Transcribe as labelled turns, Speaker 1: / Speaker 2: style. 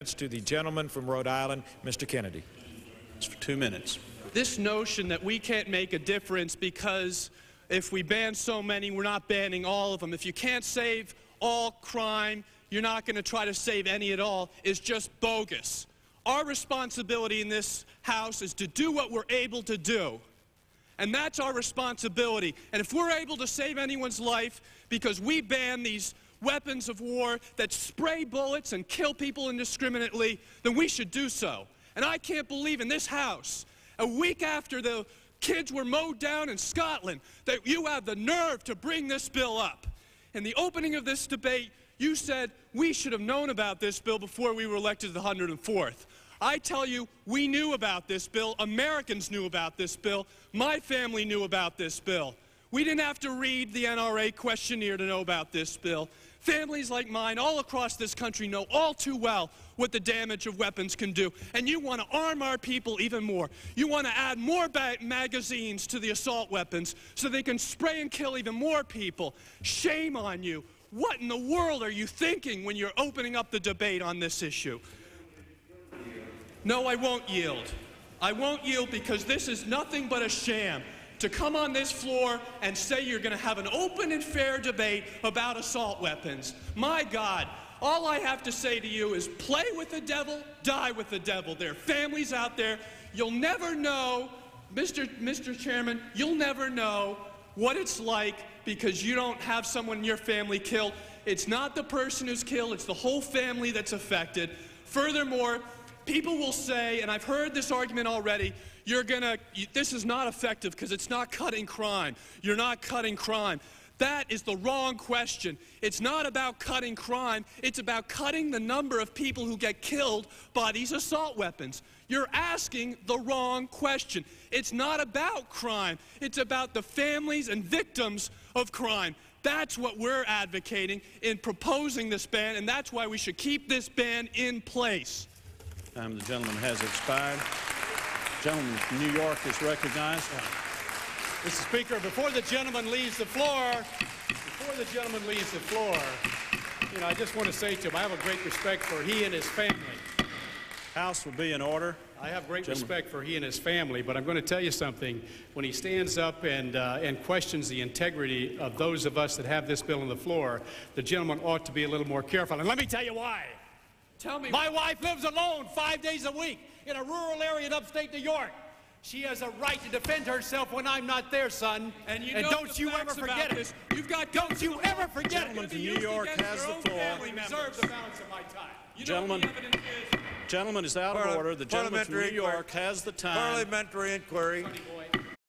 Speaker 1: To the gentleman from Rhode Island, Mr. Kennedy.
Speaker 2: It's for 2 minutes.
Speaker 3: This notion that we can't make a difference because if we ban so many, we're not banning all of them. If you can't save all crime, you're not going to try to save any at all is just bogus. Our responsibility in this House is to do what we're able to do. And that's our responsibility. And if we're able to save anyone's life because we ban these weapons of war that spray bullets and kill people indiscriminately, then we should do so. And I can't believe in this House, a week after the kids were mowed down in Scotland, that you have the nerve to bring this bill up. In the opening of this debate, you said we should have known about this bill before we were elected to the 104th. I tell you, we knew about this bill. Americans knew about this bill. My family knew about this bill. We didn't have to read the NRA questionnaire to know about this bill. Families like mine all across this country know all too well what the damage of weapons can do. And you want to arm our people even more. You want to add more magazines to the assault weapons so they can spray and kill even more people. Shame on you. What in the world are you thinking when you're opening up the debate on this issue? No, I won't yield. I won't yield because this is nothing but a sham. To come on this floor and say you're going to have an open and fair debate about assault weapons. My God, all I have to say to you is play with the devil, die with the devil. There are families out there. You'll never know, Mr. Chairman, you'll never know what it's like because you don't have someone in your family killed. It's not the person who's killed, it's the whole family that's affected. Furthermore, people will say, and I've heard this argument already, this is not effective because it's not cutting crime. You're not cutting crime. That is the wrong question. It's not about cutting crime. It's about cutting the number of people who get killed by these assault weapons. You're asking the wrong question. It's not about crime. It's about the families and victims of crime. That's what we're advocating in proposing this ban, and that's why we should keep this ban in place.
Speaker 2: Time of the gentleman has expired. Gentleman from New York is recognized.
Speaker 4: Mr. Speaker, before the gentleman leaves the floor, I just want to say to him, I have a great respect for he and his family.
Speaker 2: House will be in order.
Speaker 4: I have great respect for he and his family, but I'm going to tell you something. When he stands up and questions the integrity of those of us that have this bill on the floor, the gentleman ought to be a little more careful. And let me tell you why.
Speaker 3: Tell me.
Speaker 4: My wife lives alone 5 days a week in a rural area in upstate New York. She has a right to defend herself when I'm not there, son. And don't you ever forget it. Don't you ever forget it.
Speaker 2: Gentleman from New York has the floor.
Speaker 4: Reserve the balance of my time.
Speaker 2: Gentleman is out of order. The gentleman from New York has the time.
Speaker 5: Parliamentary inquiry.